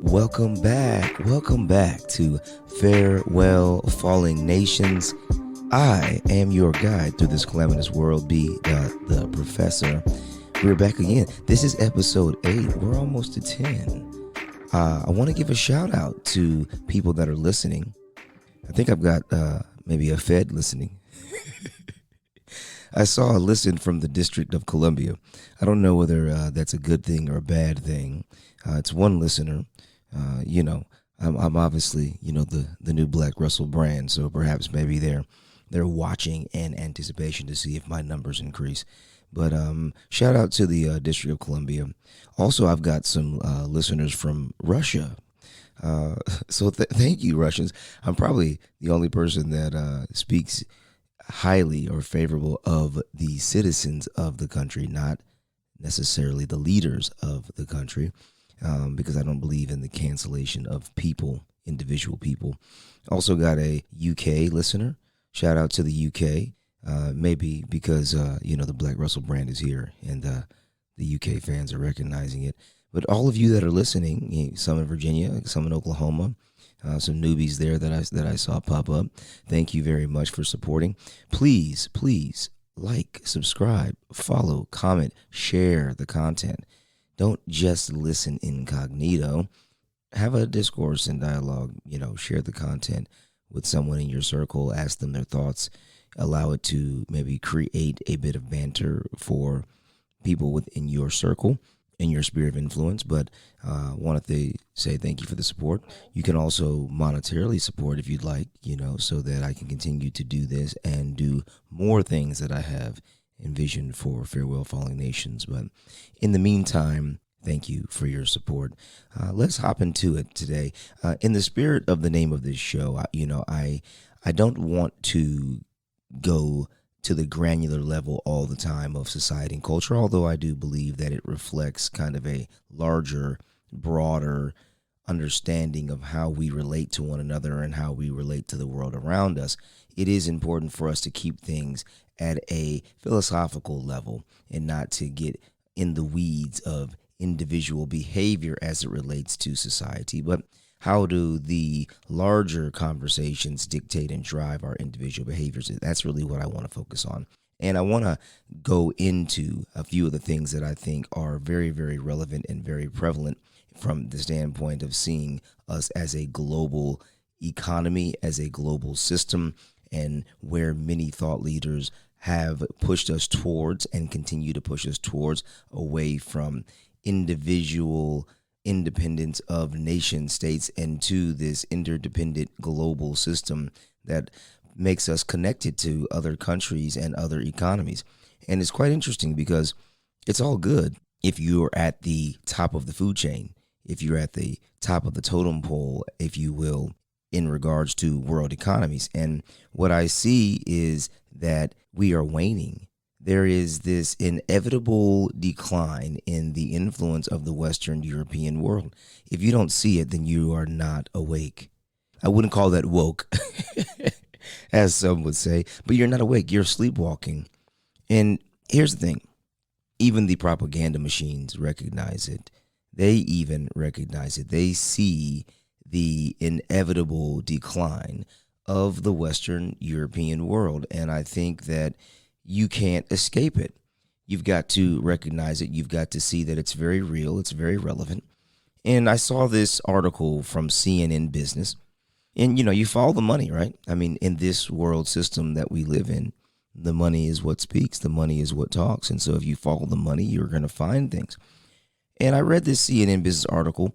Welcome back. Welcome back to Farewell Falling Nations. I am your guide through this calamitous world, B. the Professor. We're back again. This is episode 8. We're almost to 10. I want to give a shout out to people that are listening. I think I've got maybe a Fed listening. I saw a listen from the District of Columbia. I don't know whether that's a good thing or a bad thing. It's one listener. I'm obviously, the new Black Russell Brand, so perhaps maybe they're watching in anticipation to see if my numbers increase. But shout out to the District of Columbia. Also, I've got some listeners from Russia. So thank you, Russians. I'm probably the only person that speaks highly or favorable of the citizens of the country, not necessarily the leaders of the country, because I don't believe in the cancellation of people, individual people. Also got a UK listener. Shout out to the UK. Maybe because, the Black Russell brand is here and the UK fans are recognizing it. But all of you that are listening, some in Virginia, some in Oklahoma, some newbies there that I saw pop up. Thank you very much for supporting. Please like, subscribe, follow, comment, share the content. Don't just listen incognito. Have a discourse and dialogue. Share the content with someone in your circle. Ask them their thoughts. Allow it to maybe create a bit of banter for people within your circle in your sphere of influence. But wanted to say thank you for the support. You can also monetarily support if you'd like, so that I can continue to do this and do more things that I have envisioned for Farewell Falling Nations. But in the meantime, thank you for your support. Let's hop into it today. In the spirit of the name of this show, I don't want to go to the granular level all the time of society and culture, although I do believe that it reflects kind of a larger, broader understanding of how we relate to one another and how we relate to the world around us. It is important for us to keep things at a philosophical level and not to get in the weeds of individual behavior as it relates to society. But how do the larger conversations dictate and drive our individual behaviors? That's really what I want to focus on. And I want to go into a few of the things that I think are very, very relevant and very prevalent from the standpoint of seeing us as a global economy, as a global system, and where many thought leaders have pushed us towards and continue to push us towards away from individual independence of nation states and to this interdependent global system that makes us connected to other countries and other economies. And it's quite interesting because it's all good if you're at the top of the food chain, if you're at the top of the totem pole, if you will, in regards to world economies. And what I see is that we are waning. There is this inevitable decline in the influence of the Western European world. If you don't see it, then you are not awake. I wouldn't call that woke, as some would say, but you're not awake. You're sleepwalking. And here's the thing. Even the propaganda machines recognize it. They even recognize it. They see the inevitable decline of the Western European world. And I think that you can't escape it. You've got to recognize it. You've got to see that it's very real. It's very relevant. And I saw this article from CNN Business. And, you follow the money, right? I mean, in this world system that we live in, the money is what speaks. The money is what talks. And so if you follow the money, you're going to find things. And I read this CNN Business article.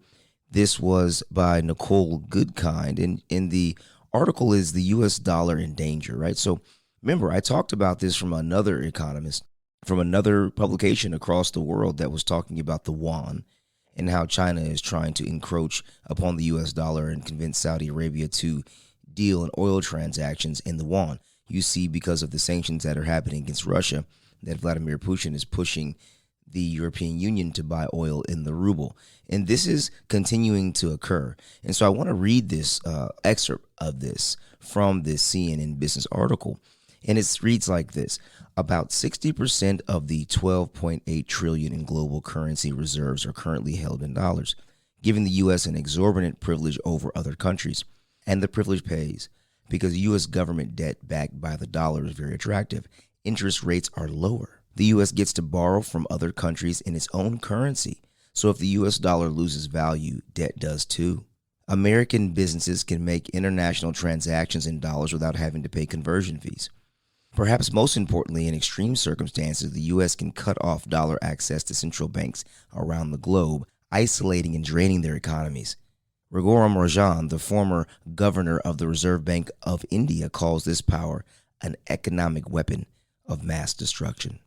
This was by Nicole Goodkind. And the article is the U.S. dollar in danger, right? So remember, I talked about this from another economist, from another publication across the world that was talking about the yuan and how China is trying to encroach upon the U.S. dollar and convince Saudi Arabia to deal in oil transactions in the yuan. You see, because of the sanctions that are happening against Russia, that Vladimir Putin is pushing the European Union to buy oil in the ruble. And this is continuing to occur. And so I want to read this excerpt of this from this CNN Business article. And it reads like this. About 60% of the 12.8 trillion in global currency reserves are currently held in dollars. giving the U.S. an exorbitant privilege over other countries. And the privilege pays because U.S. government debt backed by the dollar is very attractive. Interest rates are lower. The U.S. gets to borrow from other countries in its own currency. So if the U.S. dollar loses value, debt does too. American businesses can make international transactions in dollars without having to pay conversion fees. Perhaps most importantly, in extreme circumstances, the U.S. can cut off dollar access to central banks around the globe, isolating and draining their economies. Raghuram Rajan, the former governor of the Reserve Bank of India, calls this power an economic weapon of mass destruction.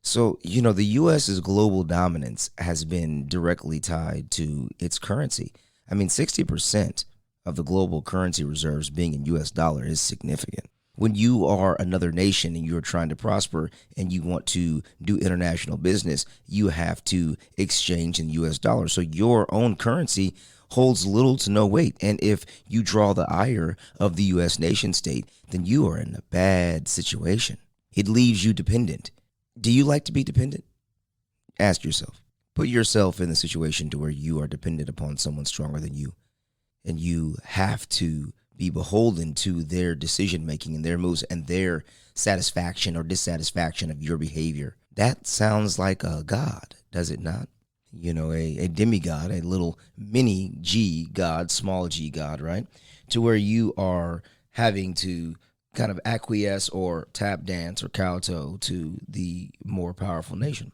So, the U.S.'s global dominance has been directly tied to its currency. 60% of the global currency reserves being in U.S. dollar is significant. When you are another nation and you're trying to prosper and you want to do international business, you have to exchange in U.S. dollars. So your own currency holds little to no weight. And if you draw the ire of the U.S. nation state, then you are in a bad situation. It leaves you dependent. Do you like to be dependent? Ask yourself. Put yourself in the situation to where you are dependent upon someone stronger than you, and you have to be beholden to their decision making and their moves and their satisfaction or dissatisfaction of your behavior. That sounds like a god, does it not? A demigod, a little mini g god, small g god, right? To where you are having to kind of acquiesce or tap dance or kowtow to the more powerful nation.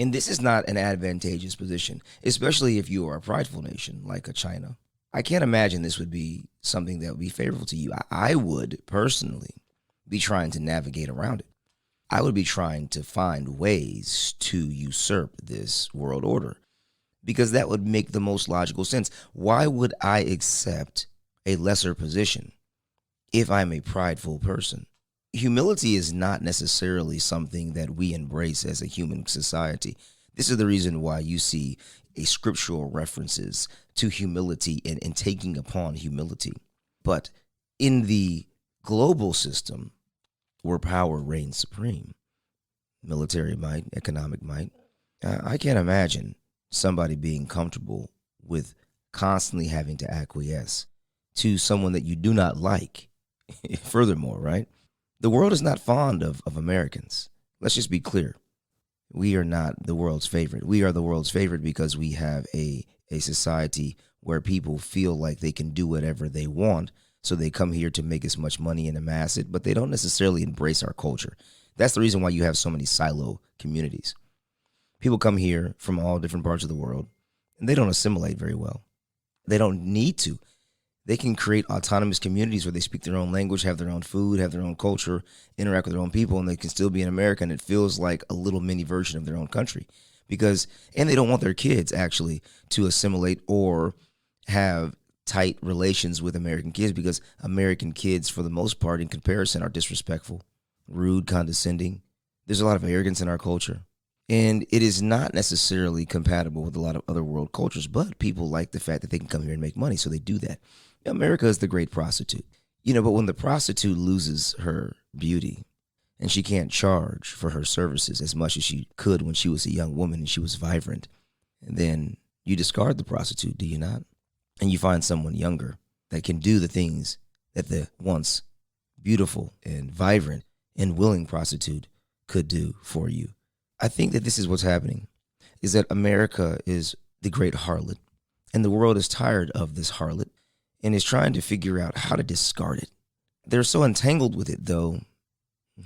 And this is not an advantageous position, especially if you are a prideful nation like a China. I can't imagine this would be something that would be favorable to you. I would personally be trying to navigate around it. I would be trying to find ways to usurp this world order because that would make the most logical sense. Why would I accept a lesser position if I'm a prideful person? Humility is not necessarily something that we embrace as a human society. This is the reason why you see a scriptural references to humility and taking upon humility. But in the global system where power reigns supreme, military might, economic might, I can't imagine somebody being comfortable with constantly having to acquiesce to someone that you do not like. Furthermore, right? The world is not fond of Americans. Let's just be clear. We are not the world's favorite. We are the world's favorite because we have a society where people feel like they can do whatever they want. So they come here to make as much money and amass it, but they don't necessarily embrace our culture. That's the reason why you have so many silo communities. People come here from all different parts of the world, and they don't assimilate very well. They don't need to. They can create autonomous communities where they speak their own language, have their own food, have their own culture, interact with their own people, and they can still be in America, and it feels like a little mini version of their own country. And they don't want their kids actually to assimilate or have tight relations with American kids because American kids, for the most part, in comparison, are disrespectful, rude, condescending. There's a lot of arrogance in our culture. And it is not necessarily compatible with a lot of other world cultures, but people like the fact that they can come here and make money, so they do that. America is the great prostitute. But when the prostitute loses her beauty and she can't charge for her services as much as she could when she was a young woman and she was vibrant, then you discard the prostitute, do you not? And you find someone younger that can do the things that the once beautiful and vibrant and willing prostitute could do for you. I think that this is what's happening, is that America is the great harlot, and the world is tired of this harlot and is trying to figure out how to discard it. They're so entangled with it, though.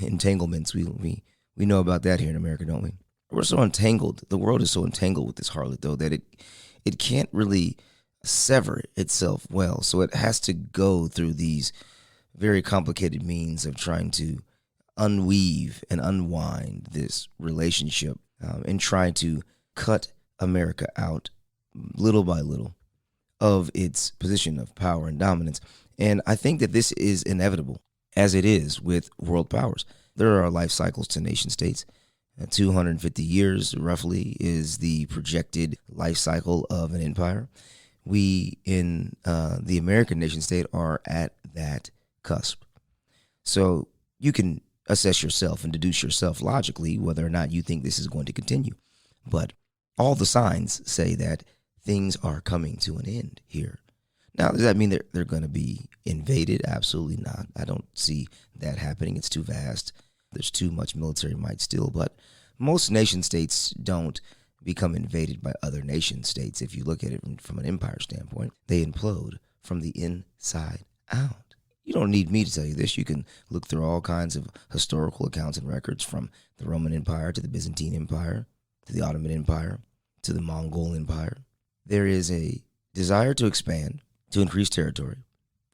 Entanglements, we know about that here in America, don't we? We're so entangled. The world is so entangled with this harlot, though, that it can't really sever itself well. So it has to go through these very complicated means of trying to unweave and unwind this relationship and try to cut America out little by little of its position of power and dominance. And I think that this is inevitable, as it is with world powers. There are life cycles to nation states. 250 years, roughly, is the projected life cycle of an empire. We, in the American nation state, are at that cusp. So you can assess yourself and deduce yourself logically whether or not you think this is going to continue. But all the signs say that things are coming to an end here. Now, does that mean they're going to be invaded? Absolutely not. I don't see that happening. It's too vast. There's too much military might still. But most nation states don't become invaded by other nation states. If you look at it from an empire standpoint, they implode from the inside out. You don't need me to tell you this. You can look through all kinds of historical accounts and records, from the Roman Empire to the Byzantine Empire to the Ottoman Empire to the Mongol Empire. There is a desire to expand, to increase territory.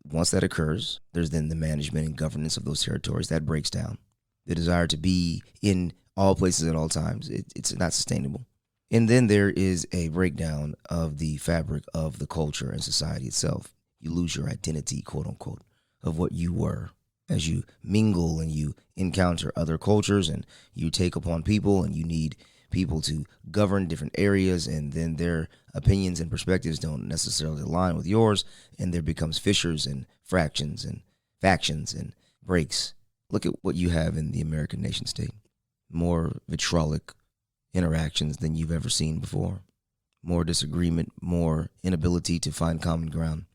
Once that occurs, there's then the management and governance of those territories. That breaks down. The desire to be in all places at all times, it's not sustainable. And then there is a breakdown of the fabric of the culture and society itself. You lose your identity, quote unquote, of what you were as you mingle and you encounter other cultures and you take upon people, and you need people to govern different areas, and then their opinions and perspectives don't necessarily align with yours, and there becomes fissures and fractions and factions and breaks. Look at what you have in the American nation state. More vitriolic interactions than you've ever seen before. More disagreement, more inability to find common ground.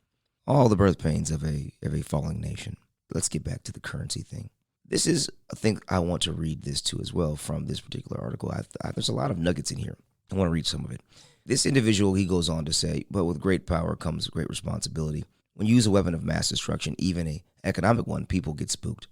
All the birth pains of a falling nation. Let's get back to the currency thing. This is a thing I want to read this to as well from this particular article. There's a lot of nuggets in here. I want to read some of it. This individual, he goes on to say, but with great power comes great responsibility. When you use a weapon of mass destruction, even an economic one, people get spooked.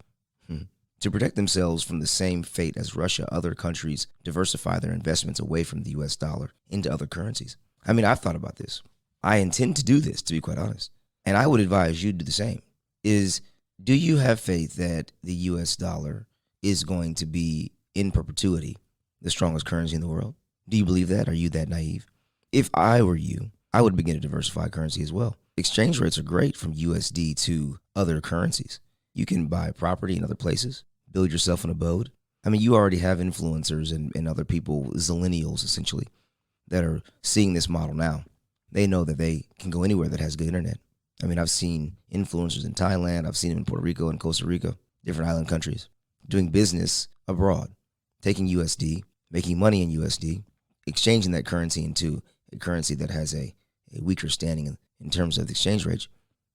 To protect themselves from the same fate as Russia, other countries diversify their investments away from the US dollar into other currencies. I mean, I've thought about this. I intend to do this, to be quite honest. And I would advise you to do the same. Do you have faith that the US dollar is going to be in perpetuity the strongest currency in the world? Do you believe that? Are you that naive? If I were you, I would begin to diversify currency as well. Exchange rates are great from USD to other currencies. You can buy property in other places, build yourself an abode. I mean, you already have influencers and other people, zillennials essentially, that are seeing this model now. They know that they can go anywhere that has good internet. I mean, I've seen influencers in Thailand. I've seen them in Puerto Rico and Costa Rica, different island countries, doing business abroad, taking USD, making money in USD, exchanging that currency into a currency that has a weaker standing in terms of the exchange rate.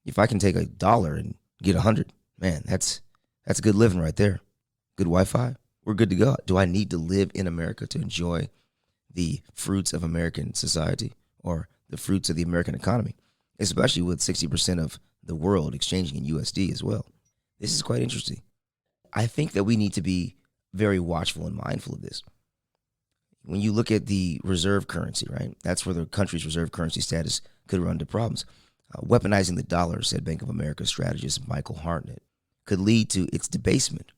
If I can take $1 and get 100, man, that's good living right there. Good Wi-Fi, we're good to go. Do I need to live in America to enjoy the fruits of American society or the fruits of the American economy, especially with 60% of the world exchanging in USD as well? This is quite interesting. I think that we need to be very watchful and mindful of this. When you look at the reserve currency, right, that's where the country's reserve currency status could run into problems. Weaponizing the dollar, said Bank of America strategist Michael Hartnett, could lead to its debasement.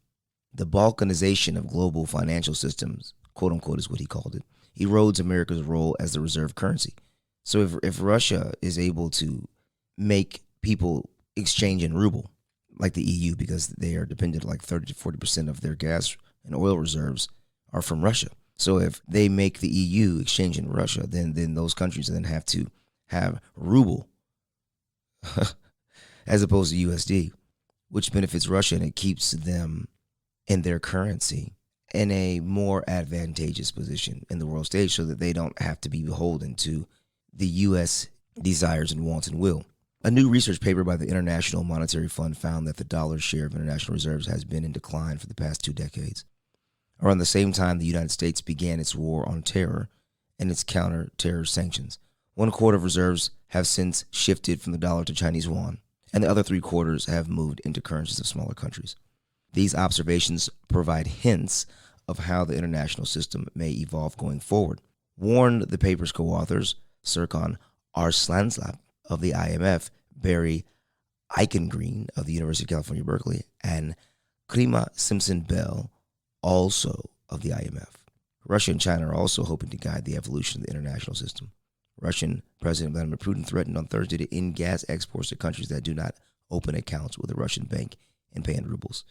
The balkanization of global financial systems, quote unquote, is what he called it, erodes America's role as the reserve currency. So if Russia is able to make people exchange in ruble, like the EU, because they are dependent, like 30 to 40% of their gas and oil reserves are from Russia. So if they make the EU exchange in Russia, then those countries then have to have ruble as opposed to USD, which benefits Russia, and it keeps them in their currency in a more advantageous position in the world stage, so that they don't have to be beholden to the U.S. desires and wants and will. A new research paper by the International Monetary Fund found that the dollar's share of international reserves has been in decline for the past 2 decades. Around the same time, the United States began its war on terror and its counter-terror sanctions. 1/4 of reserves have since shifted from the dollar to Chinese yuan, and the other 3/4 have moved into currencies of smaller countries. These observations provide hints of how the international system may evolve going forward, warned the paper's co-authors Serkan Arslanslap of the IMF, Barry Eichengreen of the University of California, Berkeley, and Klima Simpson-Bell, also of the IMF. Russia and China are also hoping to guide the evolution of the international system. Russian President Vladimir Putin threatened on Thursday to end gas exports to countries that do not open accounts with a Russian bank and pay in rubles.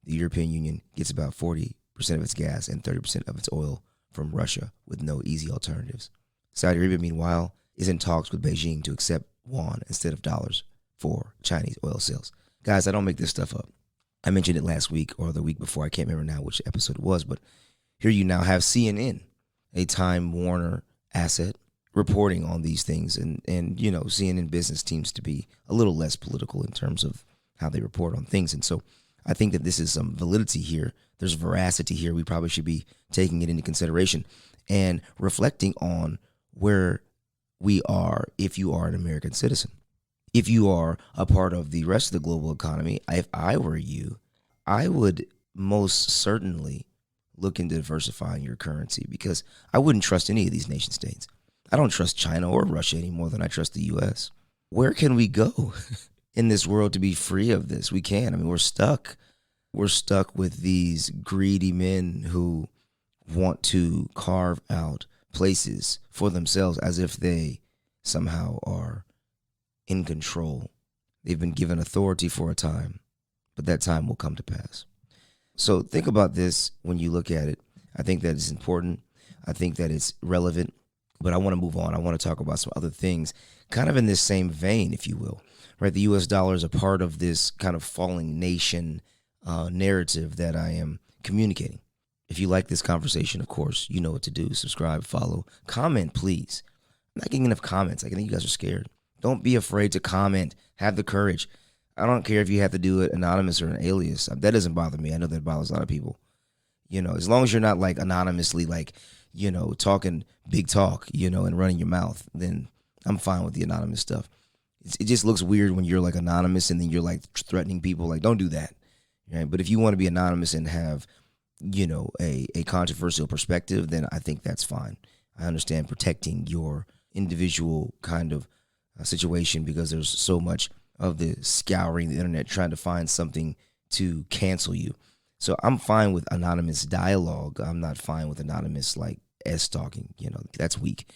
The European Union gets about 40% of its gas and 30% of its oil from Russia with no easy alternatives. Saudi Arabia, meanwhile, is in talks with Beijing to accept yuan instead of dollars for Chinese oil sales. Guys, I don't make this stuff up. I mentioned it last week or the week before. I can't remember now which episode it was, but here you now have CNN, a Time Warner asset, reporting on these things, and CNN business seems to be a little less political in terms of how they report on things. And so I think that this is some validity here. There's veracity here. We probably should be taking it into consideration and reflecting on where we are if you are an American citizen. If you are a part of the rest of the global economy, if I were you, I would most certainly look into diversifying your currency, because I wouldn't trust any of these nation states. I don't trust China or Russia any more than I trust the U.S. Where can we go in this world to be free of this? We can't. I mean, we're stuck. We're stuck with these greedy men who want to carve out places for themselves as if they somehow are in control. They've been given authority for a time, but that time will come to pass. So think about this when you look at it. I think that it's important. I think that it's relevant, but I want to move on. I want to talk about some other things kind of in this same vein, if you will, right? The U.S. dollar is a part of this kind of falling nation narrative that I am communicating. If you like this conversation, of course, you know what to do. Subscribe, follow, comment, please. I'm not getting enough comments. I think you guys are scared. Don't be afraid to comment. Have the courage. I don't care if you have to do it anonymous or an alias. That doesn't bother me. I know that bothers a lot of people. As long as you're not like anonymously, like, talking big talk, and running your mouth, then I'm fine with the anonymous stuff. It just looks weird when you're like anonymous and then you're like threatening people. Like, don't do that. Right? But if you want to be anonymous and have, a controversial perspective, then I think that's fine. I understand protecting your individual kind of situation, because there's so much of the scouring the internet trying to find something to cancel you. So I'm fine with anonymous dialogue. I'm not fine with anonymous like S-talking. That's weak.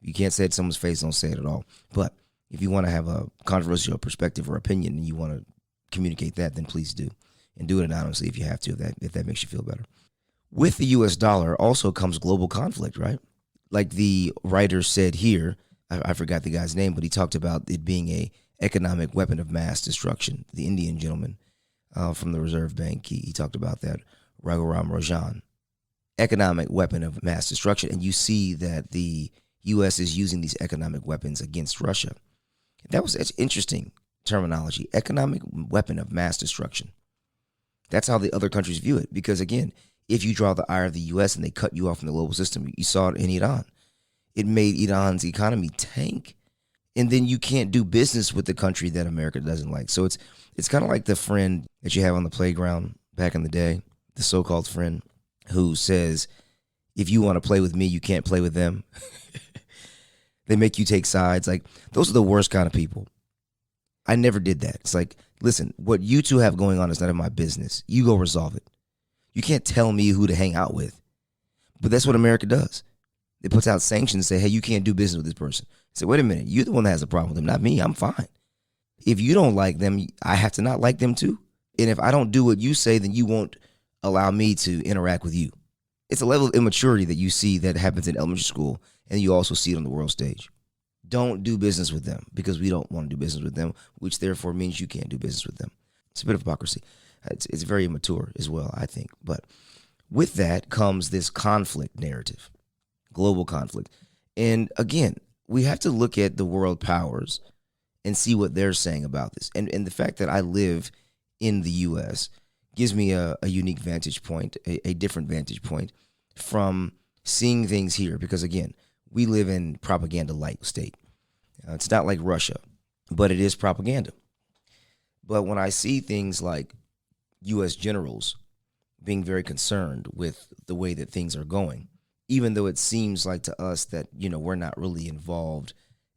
You can't say it to someone's face, don't say it at all. But if you want to have a controversial perspective or opinion and you want to communicate that, then please do. And do it anonymously if you have to, if that makes you feel better. With the U.S. dollar also comes global conflict, right? Like the writer said here, I forgot the guy's name, but he talked about it being a economic weapon of mass destruction. The Indian gentleman from the Reserve Bank, he talked about that, Raghuram Rajan. Economic weapon of mass destruction. And you see that the U.S. is using these economic weapons against Russia. That's interesting terminology, economic weapon of mass destruction. That's how the other countries view it. Because, again, if you draw the ire of the U.S. and they cut you off from the global system, you saw it in Iran. It made Iran's economy tank. And then you can't do business with the country that America doesn't like. So it's kind of like the friend that you have on the playground back in the day, the so-called friend who says, if you want to play with me, you can't play with them. They make you take sides. Like, those are the worst kind of people. I never did that. It's like, listen, what you two have going on is none of my business. You go resolve it. You can't tell me who to hang out with. But that's what America does. It puts out sanctions and say, hey, you can't do business with this person. Say, wait a minute, you're the one that has a problem with them, not me. I'm fine. If you don't like them, I have to not like them too. And if I don't do what you say, then you won't allow me to interact with you. It's a level of immaturity that you see that happens in elementary school, and you also see it on the world stage. Don't do business with them because we don't want to do business with them, which therefore means you can't do business with them. It's a bit of hypocrisy. It's very immature as well, I think. But with that comes this conflict narrative, global conflict. And again, we have to look at the world powers and see what they're saying about this. And the fact that I live in the U.S. gives me a unique vantage point, a different vantage point from seeing things here. Because again, we live in propaganda-light state. It's not like Russia, but it is propaganda. But when I see things like U.S. generals being very concerned with the way that things are going, even though it seems like to us that, we're not really involved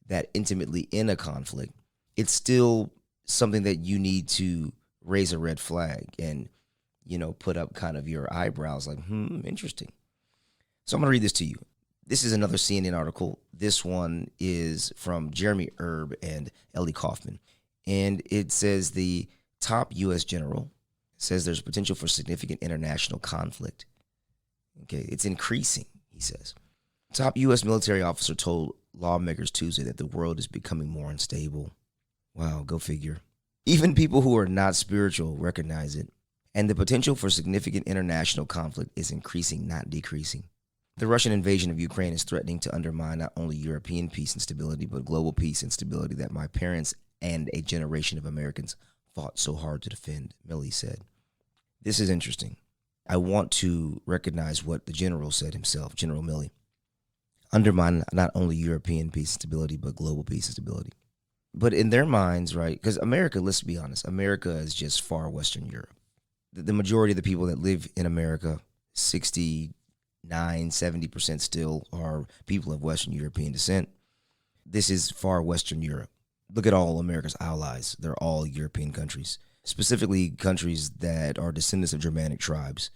that intimately in a conflict, it's still something that you need to raise a red flag and, put up kind of your eyebrows like, interesting. So I'm going to read this to you. This is another CNN article. This one is from Jeremy Erb and Ellie Kaufman. And it says the top U.S. general says there's potential for significant international conflict. Okay, it's increasing, he says. Top U.S. military officer told lawmakers Tuesday that the world is becoming more unstable. Wow, go figure. Even people who are not spiritual recognize it. And the potential for significant international conflict is increasing, not decreasing. The Russian invasion of Ukraine is threatening to undermine not only European peace and stability, but global peace and stability that my parents and a generation of Americans fought so hard to defend, Milley said. This is interesting. I want to recognize what the general said himself, General Milley. Undermine not only European peace and stability, but global peace and stability. But in their minds, right, because America, let's be honest, America is just far Western Europe. The majority of the people that live in America, 69-70% still are people of Western European descent. This is far Western Europe. Look at all America's allies. They're all European countries, specifically countries that are descendants of Germanic tribes.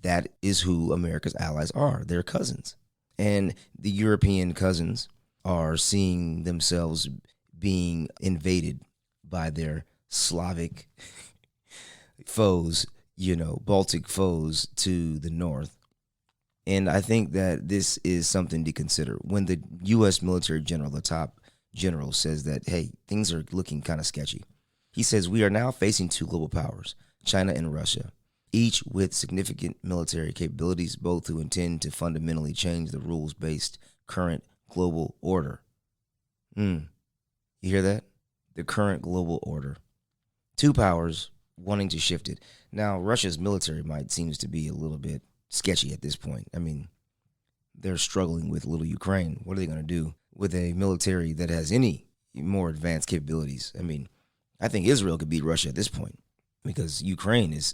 That is who America's allies are. They're cousins. And the European cousins are seeing themselves being invaded by their Slavic foes, Baltic foes to the north. And I think that this is something to consider. When the U.S. military general, the top general, says that, hey, things are looking kind of sketchy. He says, we are now facing two global powers, China and Russia, each with significant military capabilities, both who intend to fundamentally change the rules-based current global order. You hear that? The current global order. Two powers wanting to shift it. Now, Russia's military might seems to be a little bit sketchy at this point. I mean, they're struggling with little Ukraine. What are they going to do with a military that has any more advanced capabilities? I mean, I think Israel could beat Russia at this point, because Ukraine is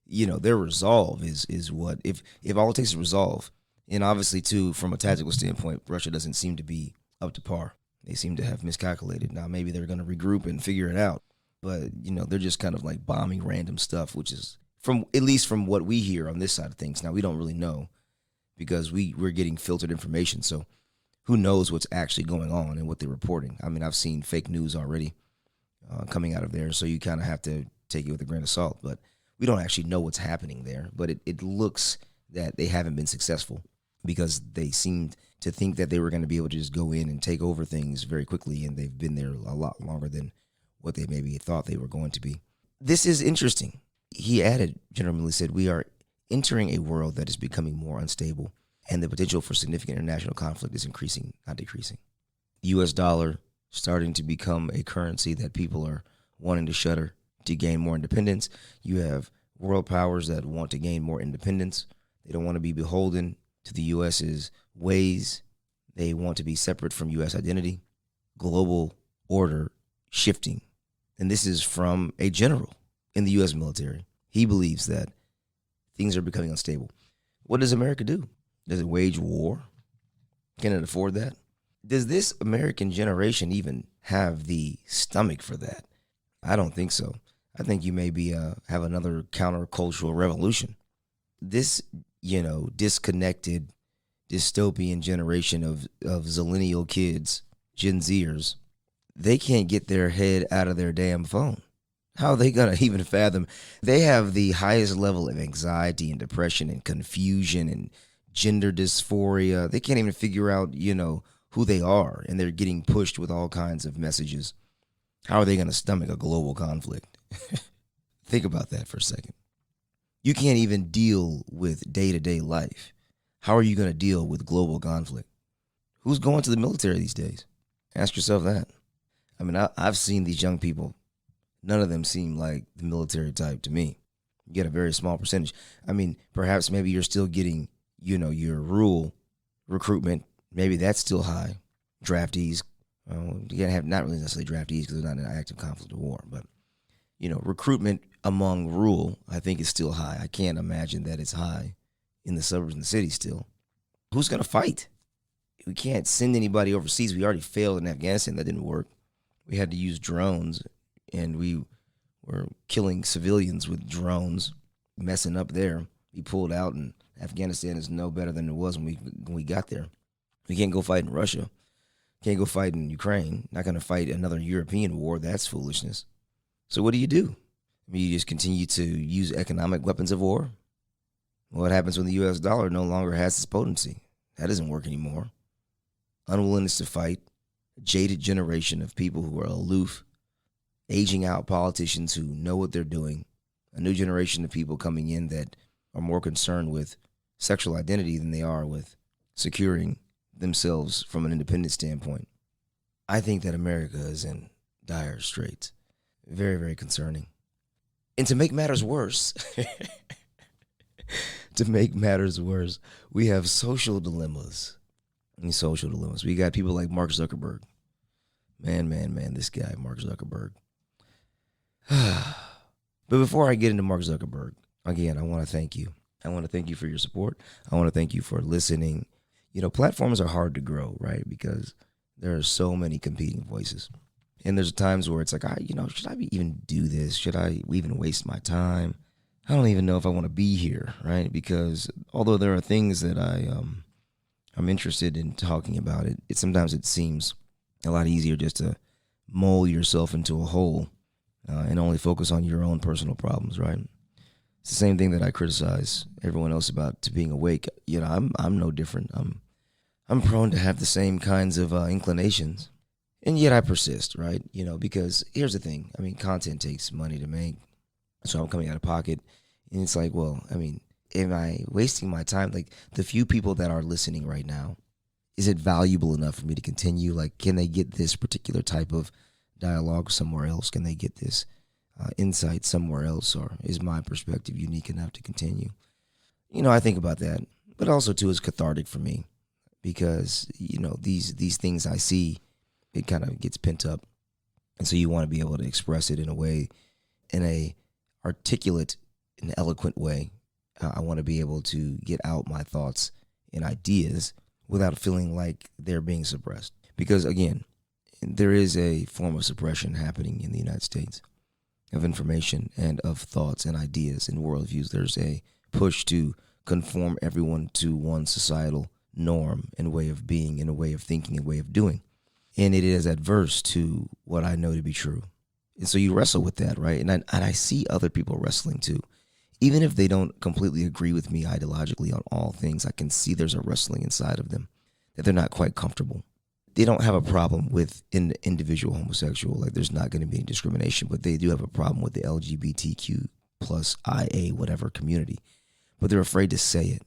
their resolve is what, if all it takes is resolve. And obviously, too, from a tactical standpoint, Russia doesn't seem to be up to par. They seem to have miscalculated. Now, maybe they're going to regroup and figure it out. But, they're just kind of like bombing random stuff, which is, at least from what we hear on this side of things. Now, we don't really know, because we're getting filtered information. So who knows what's actually going on and what they're reporting. I mean, I've seen fake news already coming out of there. So you kind of have to take it with a grain of salt. But we don't actually know what's happening there. But it looks that they haven't been successful, because they seemed to think that they were going to be able to just go in and take over things very quickly. And they've been there a lot longer than what they maybe thought they were going to be. This is interesting. He added, General Milley said, we are entering a world that is becoming more unstable, and the potential for significant international conflict is increasing, not decreasing. The U.S. dollar starting to become a currency that people are wanting to shutter to gain more independence. You have world powers that want to gain more independence. They don't want to be beholden to the U.S.'s ways. They want to be separate from U.S. identity. Global order shifting. And this is from a general in the U.S. military. He believes that things are becoming unstable. What does America do? Does it wage war? Can it afford that? Does this American generation even have the stomach for that? I don't think so. I think you maybe have another countercultural revolution. This, disconnected, dystopian generation of zillennial kids, Gen Zers, they can't get their head out of their damn phone. How are they going to even fathom? They have the highest level of anxiety and depression and confusion and gender dysphoria. They can't even figure out, who they are, and they're getting pushed with all kinds of messages. How are they going to stomach a global conflict? Think about that for a second. You can't even deal with day-to-day life. How are you going to deal with global conflict? Who's going to the military these days? Ask yourself that. I mean, I've seen these young people. None of them seem like the military type to me. You get a very small percentage. I mean, perhaps maybe you're still getting, your rural recruitment. Maybe that's still high. Draftees. You gotta have not really necessarily draftees because they're not in an active conflict or war. But, recruitment among rural, I think, is still high. I can't imagine that it's high in the suburbs and the cities still. Who's going to fight? We can't send anybody overseas. We already failed in Afghanistan. That didn't work. We had to use drones, and we were killing civilians with drones, messing up there. We pulled out, and Afghanistan is no better than it was when we got there. We can't go fight in Russia. Can't go fight in Ukraine. Not going to fight another European war. That's foolishness. So what do? I mean, you just continue to use economic weapons of war? What happens when the U.S. dollar no longer has its potency? That doesn't work anymore. Unwillingness to fight, a jaded generation of people who are aloof, aging out politicians who know what they're doing, a new generation of people coming in that are more concerned with sexual identity than they are with securing themselves from an independent standpoint. I think that America is in dire straits. Very, very concerning. And to make matters worse, we have social dilemmas. Social dilemmas. We got people like Mark Zuckerberg. Man, this guy, Mark Zuckerberg. But before I get into Mark Zuckerberg, again, I want to thank you. I want to thank you for your support. I want to thank you for listening. Platforms are hard to grow, right? Because there are so many competing voices. And there's times where it's like, should I even do this? Should I even waste my time? I don't even know if I want to be here, right? Because although there are things that I'm interested in talking about, sometimes it seems a lot easier just to mold yourself into a hole and only focus on your own personal problems, right? It's the same thing that I criticize everyone else about to being awake. I'm no different. I'm prone to have the same kinds of inclinations, and yet I persist, right? Because here's the thing. Content takes money to make, so I'm coming out of pocket, and it's like, well, am I wasting my time? Like, the few people that are listening right now, is it valuable enough for me to continue? Like, can they get this particular type of dialogue somewhere else? Can they get this insight somewhere else? Or is my perspective unique enough to continue? I think about that. But also, too, it's cathartic for me because, these things I see, it kind of gets pent up. And so you want to be able to express it in a articulate and eloquent way. I want to be able to get out my thoughts and ideas without feeling like they're being suppressed. Because, again, there is a form of suppression happening in the United States of information and of thoughts and ideas and worldviews. There's a push to conform everyone to one societal norm and way of being and a way of thinking and way of doing. And it is adverse to what I know to be true. And so you wrestle with that, right? And I see other people wrestling too. Even if they don't completely agree with me ideologically on all things, I can see there's a wrestling inside of them that they're not quite comfortable. They don't have a problem with an individual homosexual, like there's not going to be any discrimination, but they do have a problem with the LGBTQ plus IA whatever community. But they're afraid to say it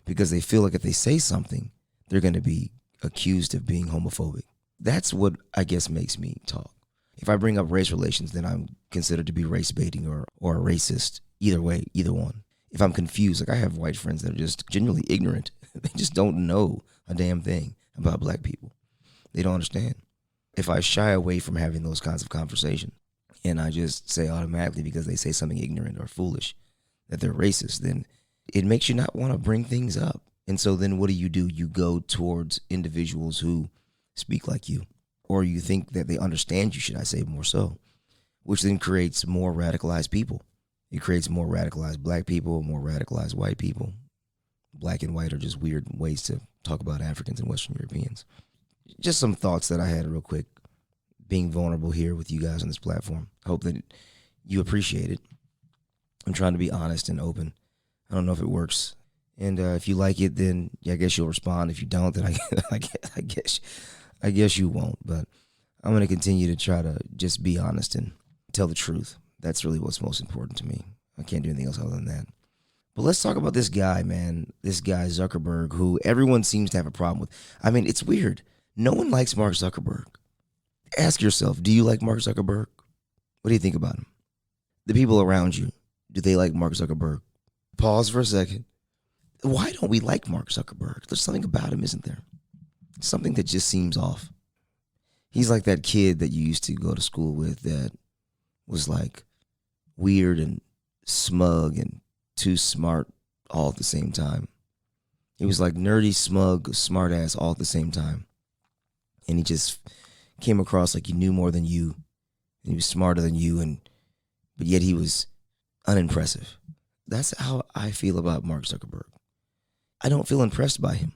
because they feel like if they say something, they're going to be accused of being homophobic. That's what I guess makes me talk. If I bring up race relations, then I'm considered to be race baiting or a racist. Either way, either one. If I'm confused, like I have white friends that are just genuinely ignorant. They just don't know a damn thing about black people. They don't understand. If I shy away from having those kinds of conversations and I just say automatically because they say something ignorant or foolish that they're racist, then it makes you not want to bring things up. And so then what do? You go towards individuals who speak like you, or you think that they understand you, should I say more so, which then creates more radicalized people. It creates more radicalized black people, more radicalized white people. Black and white are just weird ways to talk about Africans and Western Europeans. Just some thoughts that I had real quick, being vulnerable here with you guys on this platform. Hope that you appreciate it. I'm trying to be honest and open. I don't know if it works. And if you like it, then I guess you'll respond. If you don't, then I guess you won't. But I'm going to continue to try to just be honest and tell the truth. That's really what's most important to me. I can't do anything else other than that. But let's talk about this guy, man. This guy, Zuckerberg, who everyone seems to have a problem with. It's weird. No one likes Mark Zuckerberg. Ask yourself, do you like Mark Zuckerberg? What do you think about him? The people around you, do they like Mark Zuckerberg? Pause for a second. Why don't we like Mark Zuckerberg? There's something about him, isn't there? Something that just seems off. He's like that kid that you used to go to school with that was like weird and smug and too smart all at the same time. He was like nerdy, smug, smart ass all at the same time. And he just came across like he knew more than you. And he was smarter than you, but yet he was unimpressive. That's how I feel about Mark Zuckerberg. I don't feel impressed by him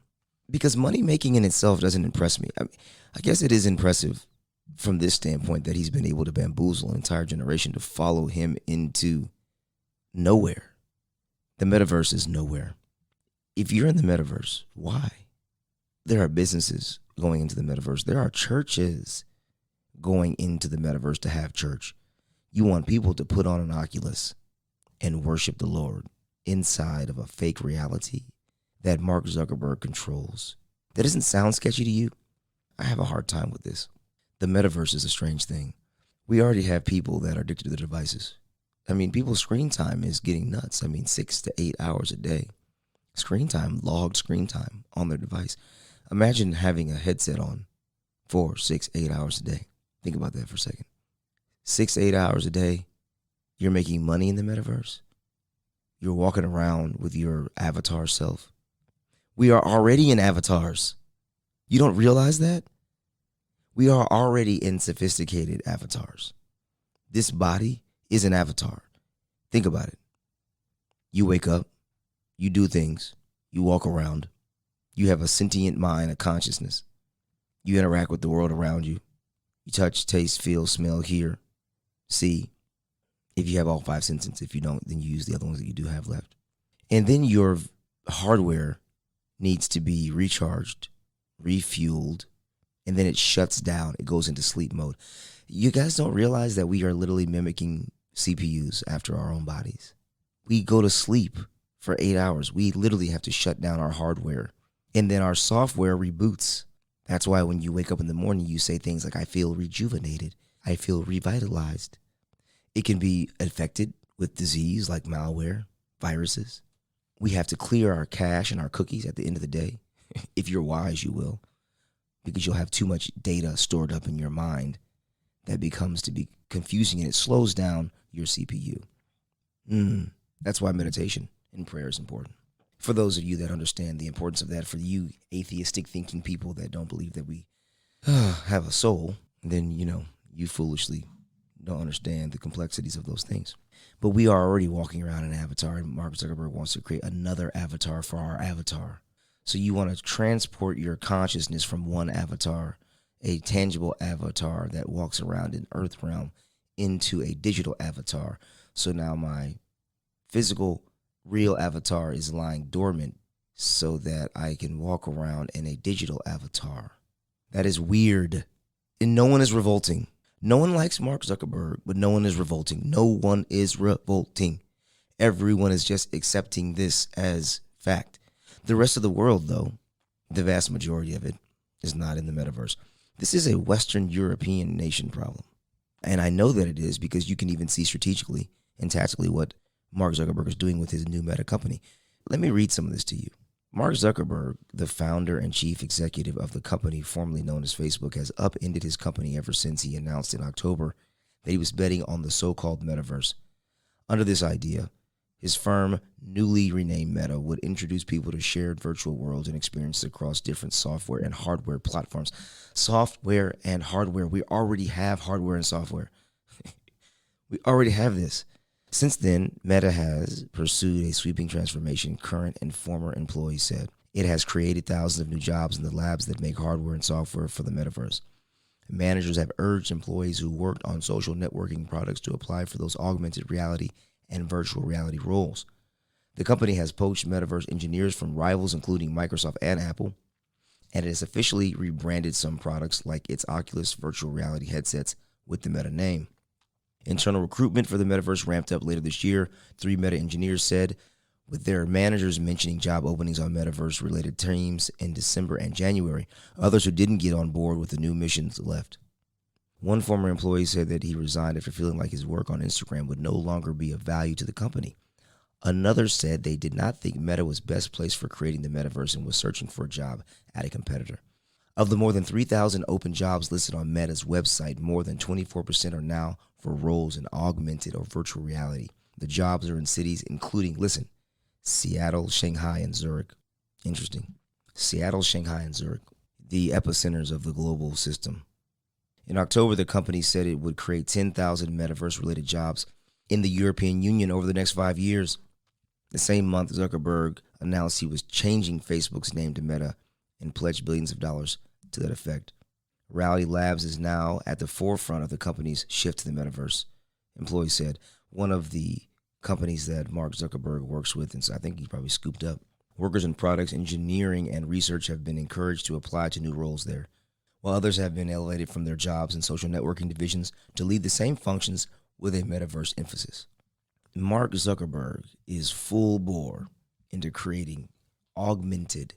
because money making in itself doesn't impress me. I guess it is impressive from this standpoint that he's been able to bamboozle an entire generation to follow him into nowhere. The metaverse is nowhere. If you're in the metaverse, why? There are businesses going into the metaverse. There are churches going into the metaverse to have church. You want people to put on an Oculus and worship the Lord inside of a fake reality that Mark Zuckerberg controls. That doesn't sound sketchy to you? I have a hard time with this. The metaverse is a strange thing. We already have people that are addicted to the devices. I mean, people's screen time is getting nuts. I mean, 6 to 8 hours a day. Screen time, logged screen time on their device. Imagine having a headset on 4, 6, 8 hours a day. Think about that for a second. 6, 8 hours a day, you're making money in the metaverse. You're walking around with your avatar self. We are already in avatars. You don't realize that? We are already in sophisticated avatars. This body is an avatar. Think about it. You wake up, you do things, you walk around, you have a sentient mind, a consciousness. You interact with the world around you. You touch, taste, feel, smell, hear, see. If you have all 5 senses. If you don't, then you use the other ones that you do have left. And then your hardware needs to be recharged, refueled, and then it shuts down. It goes into sleep mode. You guys don't realize that we are literally mimicking CPUs after our own bodies. We go to sleep for 8 hours. We literally have to shut down our hardware, and then our software reboots. That's why when you wake up in the morning, you say things like, I feel rejuvenated. I feel revitalized. It can be affected with disease like malware, viruses. We have to clear our cache and our cookies at the end of the day. If you're wise, you will, because you'll have too much data stored up in your mind that becomes to be confusing, and it slows down your CPU. That's why meditation and prayer is important. For those of you that understand the importance of that, for you atheistic thinking people that don't believe that we have a soul, then, you foolishly don't understand the complexities of those things. But we are already walking around an avatar, and Mark Zuckerberg wants to create another avatar for our avatar. So you want to transport your consciousness from one avatar, a tangible avatar that walks around in Earth realm, into a digital avatar. So now my physical, real avatar is lying dormant so that I can walk around in a digital avatar. That is weird. And no one is revolting. No one likes Mark Zuckerberg, but no one is revolting. No one is revolting. Everyone is just accepting this as fact. The rest of the world, though, the vast majority of it, is not in the metaverse. This is a Western European nation problem. And I know that it is because you can even see strategically and tactically what Mark Zuckerberg is doing with his new meta company. Let me read some of this to you. Mark Zuckerberg, the founder and chief executive of the company formerly known as Facebook, has upended his company ever since he announced in October that he was betting on the so-called metaverse. Under this idea, his firm, newly renamed Meta, would introduce people to shared virtual worlds and experiences across different software and hardware platforms. Software and hardware. We already have hardware and software. We already have this. Since then, Meta has pursued a sweeping transformation, current and former employees said. It has created thousands of new jobs in the labs that make hardware and software for the metaverse. Managers have urged employees who worked on social networking products to apply for those augmented reality and virtual reality roles. The company has poached metaverse engineers from rivals including Microsoft and Apple, and it has officially rebranded some products like its Oculus virtual reality headsets with the Meta name. Internal recruitment for the metaverse ramped up later this year, 3 Meta engineers said, with their managers mentioning job openings on metaverse-related teams in December and January. Others who didn't get on board with the new missions left. One former employee said that he resigned after feeling like his work on Instagram would no longer be of value to the company. Another said they did not think Meta was best placed for creating the metaverse and was searching for a job at a competitor. Of the more than 3,000 open jobs listed on Meta's website, more than 24% are now for roles in augmented or virtual reality. The jobs are in cities including, listen, Seattle, Shanghai, and Zurich. Interesting. Seattle, Shanghai, and Zurich, the epicenters of the global system. In October, the company said it would create 10,000 metaverse-related jobs in the European Union over the next 5 years. The same month, Zuckerberg announced he was changing Facebook's name to Meta and pledged billions of dollars to that effect. Reality Labs is now at the forefront of the company's shift to the metaverse, employees said. One of the companies that Mark Zuckerberg works with, and so I think he probably scooped up. Workers in products, engineering, and research have been encouraged to apply to new roles there, while others have been elevated from their jobs in social networking divisions to lead the same functions with a metaverse emphasis. Mark Zuckerberg is full bore into creating augmented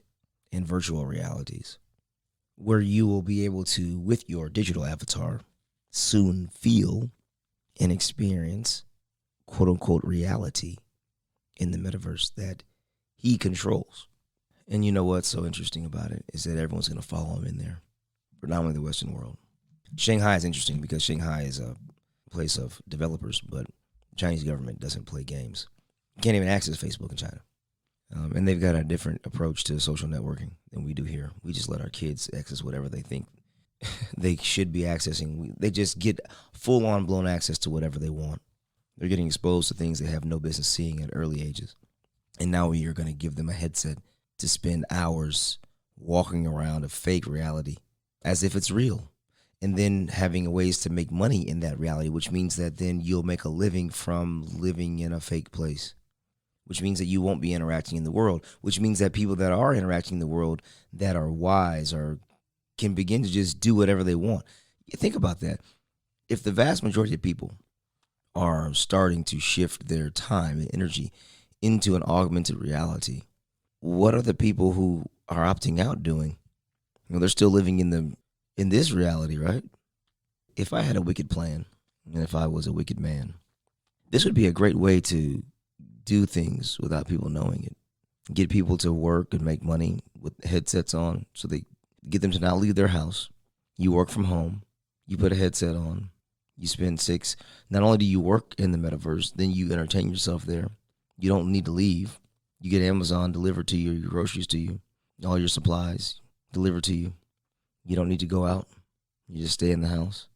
and virtual realities, where you will be able to, with your digital avatar, soon feel and experience quote unquote reality in the metaverse that he controls. And you know what's so interesting about it is that everyone's going to follow him in there, predominantly the Western world. Shanghai is interesting because Shanghai is a place of developers, but the Chinese government doesn't play games. You can't even access Facebook in China. And they've got a different approach to social networking than we do here. We just let our kids access whatever they think they should be accessing. They just get full-on blown access to whatever they want. They're getting exposed to things they have no business seeing at early ages. And now you're going to give them a headset to spend hours walking around a fake reality as if it's real, and then having ways to make money in that reality, which means that then you'll make a living from living in a fake place, which means that you won't be interacting in the world, which means that people that are interacting in the world that are wise or can begin to just do whatever they want. You think about that. If the vast majority of people are starting to shift their time and energy into an augmented reality, what are the people who are opting out doing? Well, they're still living in this reality, right? If I had a wicked plan, and if I was a wicked man, this would be a great way to do things without people knowing it. Get people to work and make money with headsets on, so they get them to not leave their house. You work from home. You put a headset on. You spend 6. Not only do you work in the metaverse, then you entertain yourself there. You don't need to leave. You get Amazon delivered to you, your groceries to you, all your supplies delivered to you. You don't need to go out. You just stay in the house.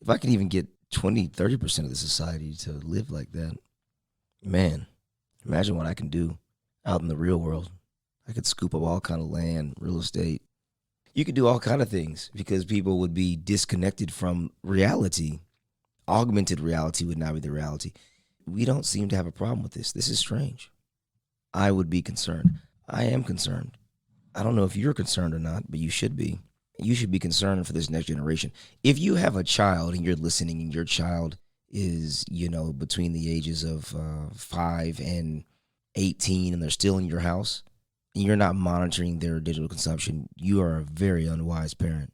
If I can even get 20, 30% of the society to live like that, man, imagine what I can do out in the real world. I could scoop up all kind of land, real estate. You could do all kind of things because people would be disconnected from reality. Augmented reality would not be the reality. We don't seem to have a problem with this. This is strange. I would be concerned. I am concerned. I don't know if you're concerned or not, but you should be. You should be concerned for this next generation. If you have a child and you're listening and your child is, between the ages of 5 and 18 and they're still in your house and you're not monitoring their digital consumption, you are a very unwise parent.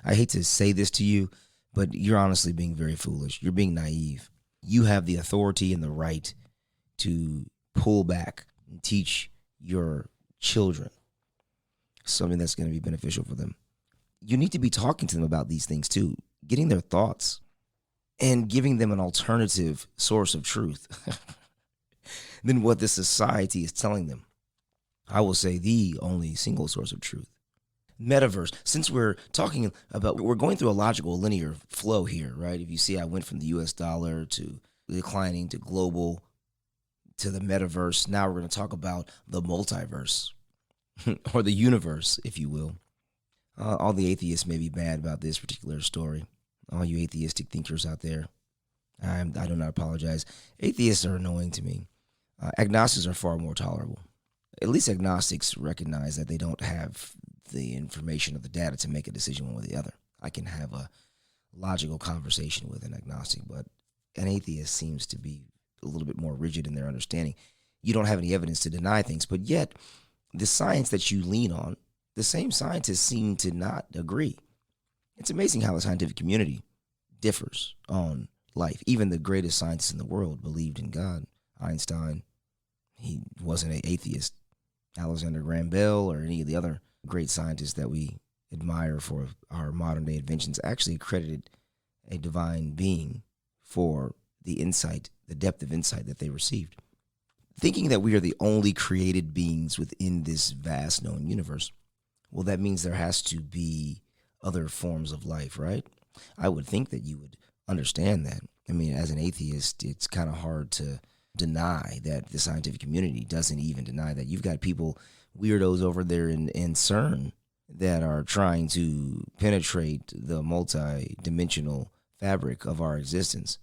I hate to say this to you, but you're honestly being very foolish. You're being naive. You have the authority and the right to pull back and teach your children something that's going to be beneficial for them. You need to be talking to them about these things too, getting their thoughts and giving them an alternative source of truth than what the society is telling them. I will say the only single source of truth. Metaverse, since we're talking about, we're going through a logical linear flow here, right? If you see, I went from the US dollar to declining to global to the metaverse. Now we're going to talk about the multiverse or the universe, if you will. All the atheists may be mad about this particular story. All you atheistic thinkers out there, I do not apologize. Atheists are annoying to me. Agnostics are far more tolerable. At least agnostics recognize that they don't have the information or the data to make a decision one way or the other. I can have a logical conversation with an agnostic, but an atheist seems to be a little bit more rigid in their understanding. You don't have any evidence to deny things, but yet the science that you lean on, the same scientists seem to not agree. It's amazing how the scientific community differs on life. Even the greatest scientists in the world believed in God. Einstein, he wasn't an atheist. Alexander Graham Bell or any of the other great scientists that we admire for our modern day inventions actually accredited a divine being for the insight, the depth of insight that they received. Thinking that we are the only created beings within this vast known universe, well, that means there has to be other forms of life, right? I would think that you would understand that. I mean, as an atheist, it's kind of hard to deny that the scientific community doesn't even deny that. You've got people, weirdos over there in CERN that are trying to penetrate the multi-dimensional fabric of our existence.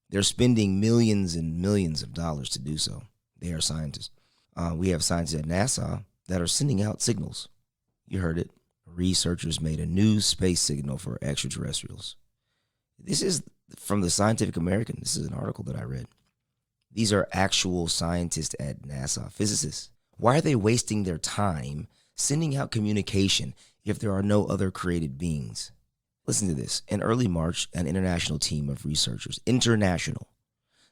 They're spending millions and millions of dollars to do so. They are scientists. We have scientists at NASA that are sending out signals. You heard it. Researchers made a new space signal for extraterrestrials. This is from the Scientific American. This is an article that I read. These are actual scientists at NASA, physicists. Why are they wasting their time sending out communication if there are no other created beings? Listen to this. In early March, an international team of researchers,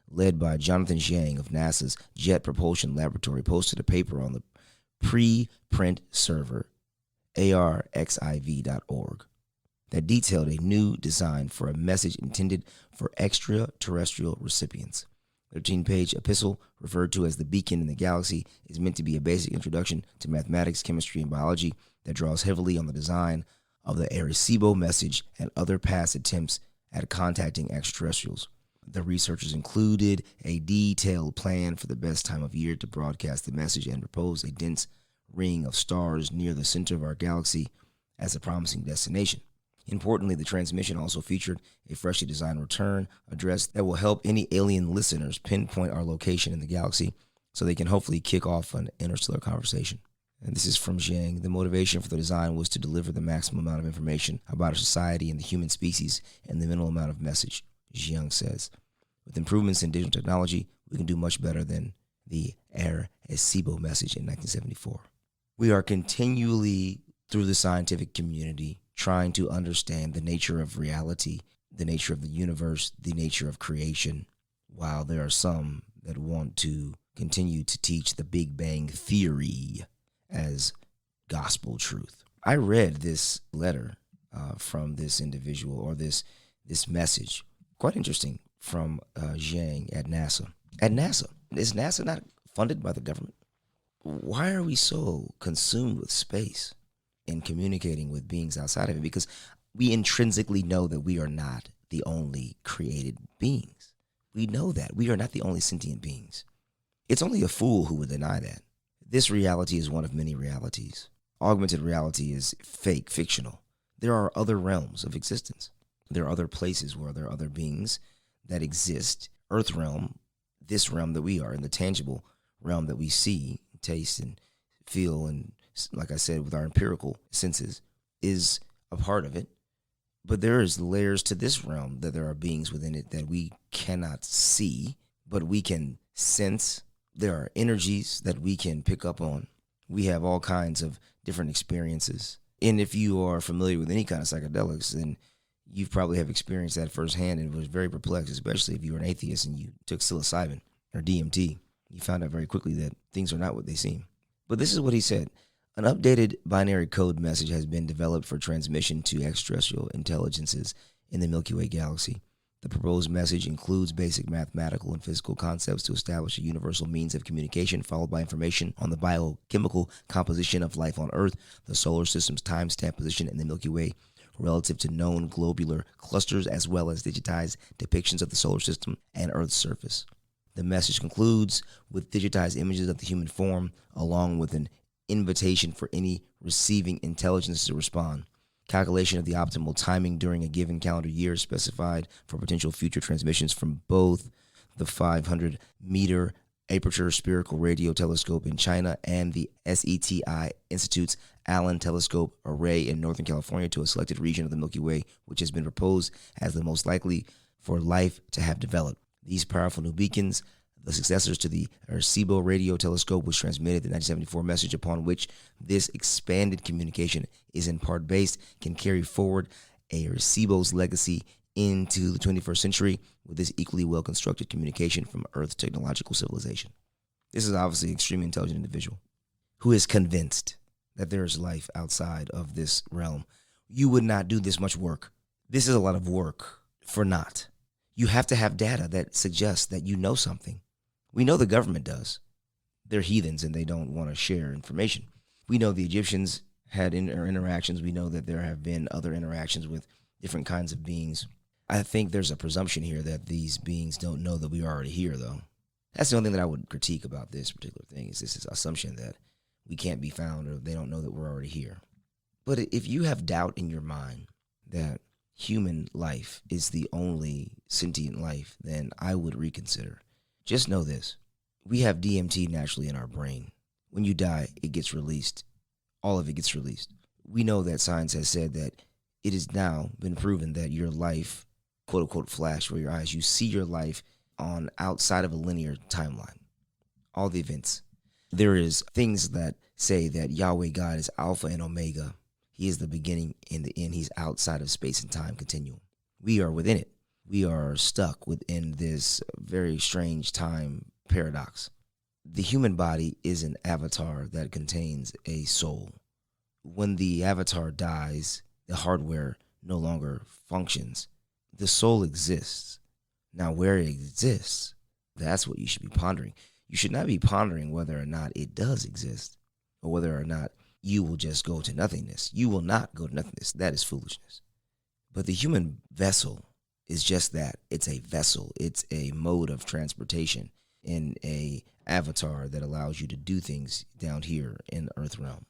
led by Jonathan Zhang of NASA's Jet Propulsion Laboratory, posted a paper on the preprint server arxiv.org that detailed a new design for a message intended for extraterrestrial recipients. The 13-page epistle, referred to as the Beacon in the Galaxy, is meant to be a basic introduction to mathematics, chemistry, and biology that draws heavily on the design of the Arecibo message and other past attempts at contacting extraterrestrials. The researchers included a detailed plan for the best time of year to broadcast the message and proposed a dense ring of stars near the center of our galaxy as a promising destination. Importantly, the transmission also featured a freshly designed return address that will help any alien listeners pinpoint our location in the galaxy so they can hopefully kick off an interstellar conversation. And this is from Zhang. The motivation for the design was to deliver the maximum amount of information about our society and the human species in the minimal amount of message, Zhang says. With improvements in digital technology, we can do much better than the Arecibo message in 1974. We are continually, through the scientific community, trying to understand the nature of reality, the nature of the universe, the nature of creation, while there are some that want to continue to teach the Big Bang Theory as gospel truth. I read this letter from this individual, or this message, quite interesting, from Zhang at NASA. At NASA, is NASA not funded by the government? Why are we so consumed with space in communicating with beings outside of it? Because we intrinsically know that we are not the only created beings. We know that. We are not the only sentient beings. It's only a fool who would deny that. This reality is one of many realities. Augmented reality is fake, fictional. There are other realms of existence. There are other places where there are other beings that exist. Earth realm, this realm that we are in, the tangible realm that we see, taste, and feel, and like I said, with our empirical senses, is a part of it. But there is layers to this realm that there are beings within it that we cannot see, but we can sense. There are energies that we can pick up on. We have all kinds of different experiences. And if you are familiar with any kind of psychedelics, then you probably have experienced that firsthand and was very perplexed, especially if you were an atheist and you took psilocybin or DMT. You found out very quickly that things are not what they seem. But this is what he said. An updated binary code message has been developed for transmission to extraterrestrial intelligences in the Milky Way galaxy. The proposed message includes basic mathematical and physical concepts to establish a universal means of communication, followed by information on the biochemical composition of life on Earth, the solar system's timestamp position in the Milky Way relative to known globular clusters, as well as digitized depictions of the solar system and Earth's surface. The message concludes with digitized images of the human form, along with an invitation for any receiving intelligence to respond. Calculation of the optimal timing during a given calendar year is specified for potential future transmissions from both the 500-meter aperture spherical radio telescope in China and the SETI Institute's Allen Telescope Array in Northern California to a selected region of the Milky Way, which has been proposed as the most likely for life to have developed. These powerful new beacons, the successors to the Arecibo radio telescope, which transmitted the 1974 message upon which this expanded communication is in part based, can carry forward Arecibo's legacy into the 21st century with this equally well-constructed communication from Earth's technological civilization. This is obviously an extremely intelligent individual who is convinced that there is life outside of this realm. You would not do this much work. This is a lot of work for naught. You have to have data that suggests that you know something. We know the government does. They're heathens and they don't want to share information. We know the Egyptians had interactions. We know that there have been other interactions with different kinds of beings. I think there's a presumption here that these beings don't know that we are already here, though. That's the only thing that I would critique about this particular thing, is this assumption that we can't be found or they don't know that we're already here. But if you have doubt in your mind that human life is the only sentient life, then I would reconsider. Just know this. We have DMT naturally in our brain. When you die, it gets released. All of it gets released. We know that science has said that it has now been proven that your life, quote unquote, flash before your eyes. You see your life on outside of a linear timeline. All the events. There is things that say that Yahweh God is Alpha and Omega. He is the beginning and the end. He's outside of space and time continuum. We are within it. We are stuck within this very strange time paradox. The human body is an avatar that contains a soul. When the avatar dies, the hardware no longer functions. The soul exists. Now, where it exists, that's what you should be pondering. You should not be pondering whether or not it does exist or whether or not you will just go to nothingness. You will not go to nothingness. That is foolishness. But the human vessel is just that. It's a vessel. It's a mode of transportation in a avatar that allows you to do things down here in the earth realm.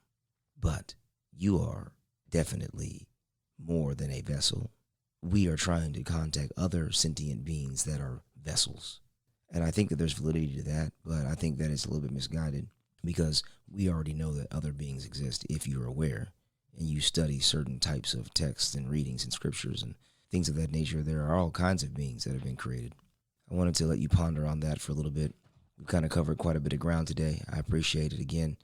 But you are definitely more than a vessel. We are trying to contact other sentient beings that are vessels. And I think that there's validity to that, but I think that it's a little bit misguided because we already know that other beings exist if you're aware and you study certain types of texts and readings and scriptures and things of that nature. There are all kinds of beings that have been created. I wanted to let you ponder on that for a little bit. We've kind of covered quite a bit of ground today. I appreciate it again.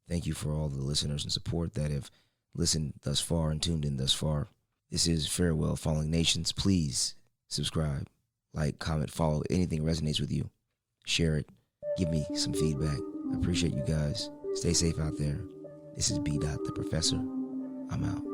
Thank you for all the listeners and support that have listened thus far and tuned in thus far. This is Farewell Falling Nations. Please subscribe, like, comment, follow. Anything resonates with you, share it. Give me some feedback. I appreciate you guys. Stay safe out there. This is B. the Professor. I'm out.